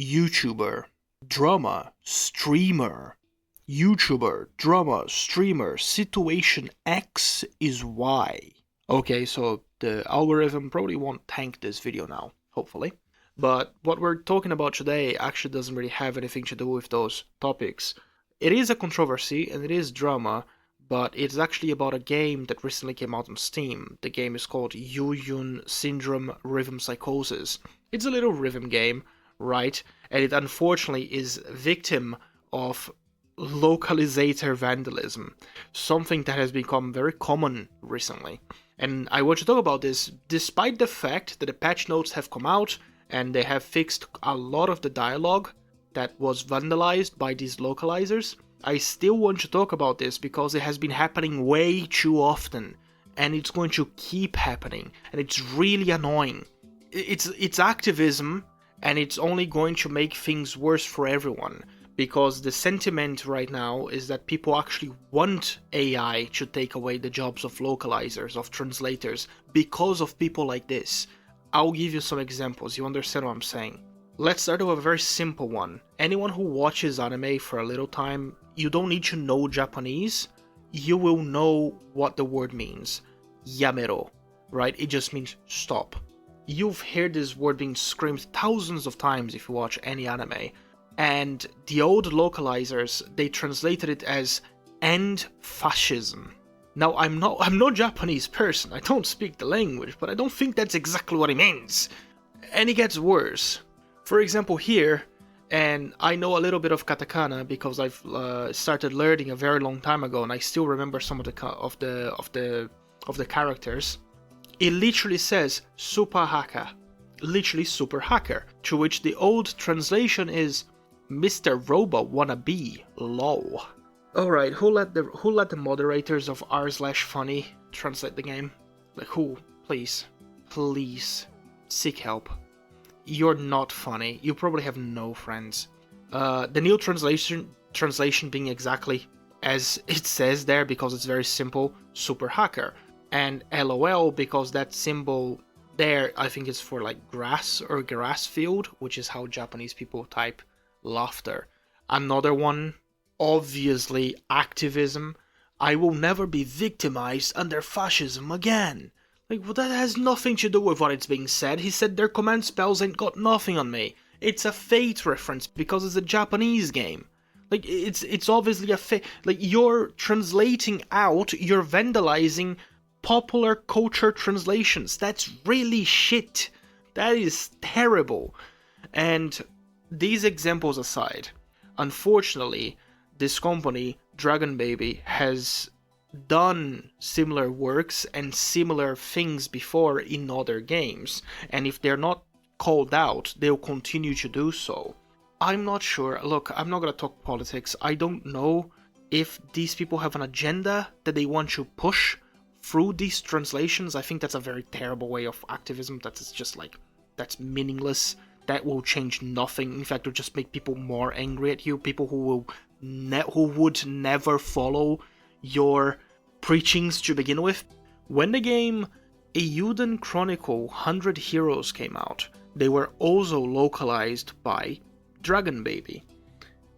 YouTuber, drama, streamer. YouTuber, drama, streamer, situation X is Y. Okay, so the algorithm probably won't tank this video now, hopefully. But what we're talking about today actually doesn't really have anything to do with those topics. It is a controversy and it is drama, but it's actually about a game that recently came out on Steam. The game is called YunYun Syndrome Rhythm Psychosis. It's a little rhythm game, right? And it unfortunately is victim of localizer vandalism, something that has become very common recently. And I want to talk about this despite the fact that the patch notes have come out and they have fixed a lot of the dialogue that was vandalized by these localizers. I still want to talk about this because it has been happening way too often and it's going to keep happening and it's really annoying. It's activism and it's only going to make things worse for everyone. Because the sentiment right now is that people actually want AI to take away the jobs of localizers, of translators, because of people like this. I'll give you some examples, you understand what I'm saying. Let's start with a very simple one. Anyone who watches anime for a little time, you don't need to know Japanese, you will know what the word means. Yamero, right? It just means stop. You've heard this word being screamed thousands of times if you watch any anime. And the old localizers, they translated it as end fascism. Now, I'm no Japanese person, I don't speak the language, but I don't think that's exactly what it means. And it gets worse. For example, here, and I know a little bit of katakana because I've started learning a very long time ago, and I still remember some of the characters. It literally says super hacker, literally super hacker, to which the old translation is Mr. Robo wannabe, lol. Alright, who let the moderators of r/funny translate the game? Like who? Please. Please. Seek help. You're not funny. You probably have no friends. The new translation being exactly as it says there because it's very simple, super hacker. And LOL because that symbol there I think is for like grass or grass field, which is how Japanese people type laughter. Another one, obviously activism. I will never be victimized under fascism again. Like, well, that has nothing to do with what it's being said. He said their command spells ain't got nothing on me. It's a Fate reference because it's a Japanese game. Like, it's obviously a Fate. Like, you're translating out, you're vandalizing popular culture translations. That's really shit. That is terrible. And these examples aside, unfortunately, this company, Dragon Baby, has done similar works and similar things before in other games, and if they're not called out, they'll continue to do so. I'm not sure. Look, I'm not gonna talk politics. I don't know if these people have an agenda that they want to push through these translations. I think that's a very terrible way of activism. That's just like, that's meaningless. That will change nothing. In fact, it will just make people more angry at you. People who would never follow your preachings to begin with. When the game Eiyuden Chronicle 100 Heroes came out, they were also localized by Dragon Baby.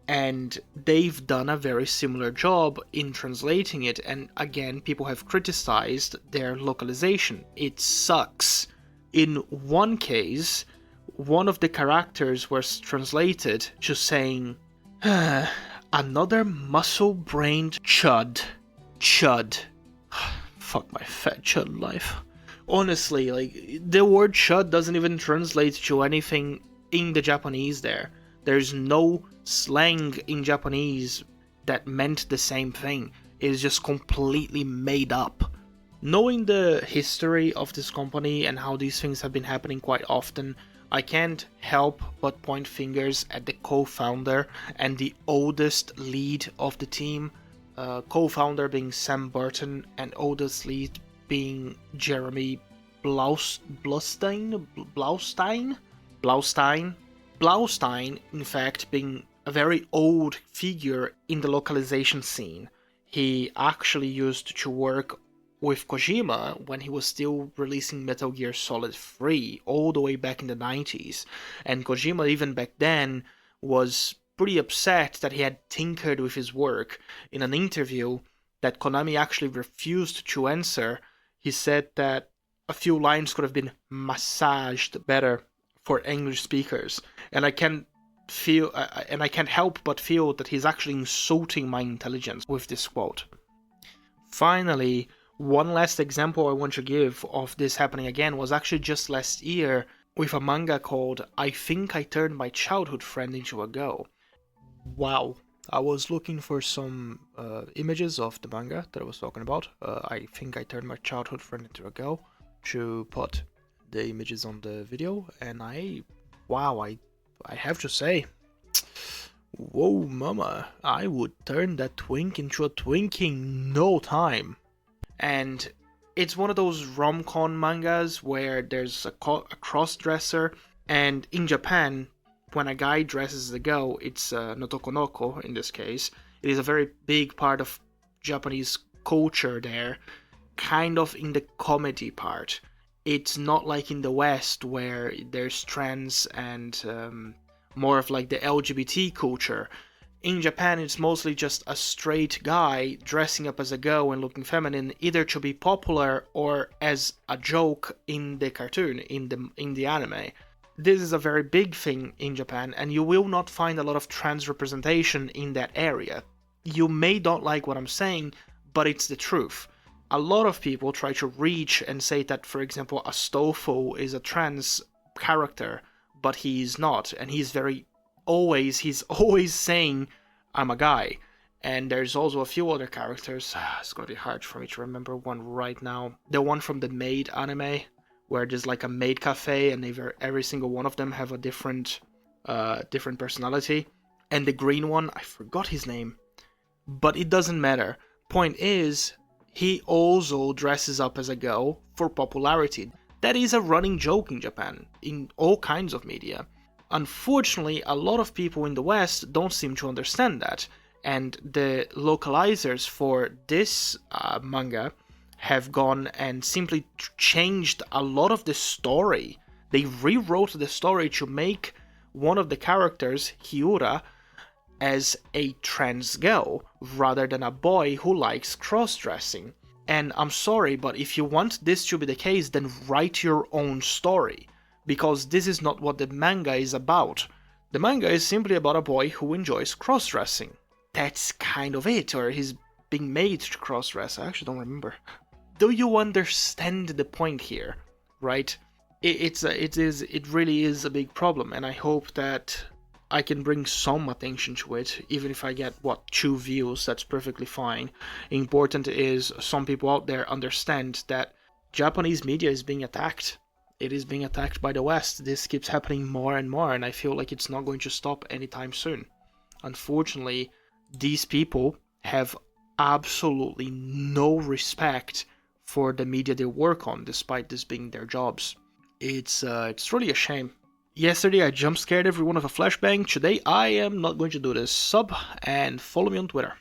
And they've done a very similar job in translating it, and again, people have criticized their localization. It sucks. In one case, one of the characters was translated to saying, another muscle-brained chud. Chud. Fuck my fat chud life. Honestly, like, the word chud doesn't even translate to anything in the Japanese there. There's no slang in Japanese that meant the same thing. It is just completely made up. Knowing the history of this company and how these things have been happening quite often, I can't help but point fingers at the co-founder and the oldest lead of the team. Co-founder being Sam Burton and oldest lead being Jeremy Blaustein, in fact, being a very old figure in the localization scene. He actually used to work with Kojima when he was still releasing Metal Gear Solid 3 all the way back in the 90s. And Kojima, even back then, was pretty upset that he had tinkered with his work. In an interview that Konami actually refused to answer, he said that a few lines could have been massaged better for English speakers. And I can't help but feel that he's actually insulting my intelligence with this quote. Finally, one last example I want to give of this happening again was actually just last year with a manga called I Think I Turned My Childhood Friend Into a Girl. Wow. I was looking for some images of the manga that I was talking about. I Think I Turned My Childhood Friend Into a Girl, to put the images on the video, and I have to say, whoa mama, I would turn that twink into a twink in no time. And it's one of those rom-com mangas where there's a cross-dresser, and in Japan, when a guy dresses as a girl, it's notokonoko in this case. It is a very big part of Japanese culture there, kind of in the comedy part. It's not like in the West where there's trans and more of like the LGBT culture. In Japan, it's mostly just a straight guy dressing up as a girl and looking feminine, either to be popular or as a joke in the cartoon, in the anime. This is a very big thing in Japan, and you will not find a lot of trans representation in that area. You may not like what I'm saying, but it's the truth. A lot of people try to reach and say that, for example, Astolfo is a trans character, but he's not, and he's always saying, I'm a guy. And there's also a few other characters, it's gonna be hard for me to remember one right now. The one from the Maid anime, where there's like a maid cafe, and every single one of them have a different personality. And the green one, I forgot his name, but it doesn't matter. Point is, he also dresses up as a girl for popularity. That is a running joke in Japan, in all kinds of media. Unfortunately, a lot of people in the West don't seem to understand that, and the localizers for this manga have gone and simply changed a lot of the story. They rewrote the story to make one of the characters, Hyura, as a trans girl, rather than a boy who likes cross-dressing. And I'm sorry, but if you want this to be the case, then write your own story, because this is not what the manga is about. The manga is simply about a boy who enjoys cross-dressing. That's kind of it, or he's being made to cross-dress, I actually don't remember. Do you understand the point here, right? It really is a big problem, and I hope that I can bring some attention to it, even if I get, 2 views, that's perfectly fine. Important is some people out there understand that Japanese media is being attacked. It is being attacked by the West. This keeps happening more and more, and I feel like it's not going to stop anytime soon. Unfortunately, these people have absolutely no respect for the media they work on, despite this being their jobs. It's really a shame. Yesterday I jump scared everyone with a flashbang. Today I am not going to do this. Sub and follow me on Twitter.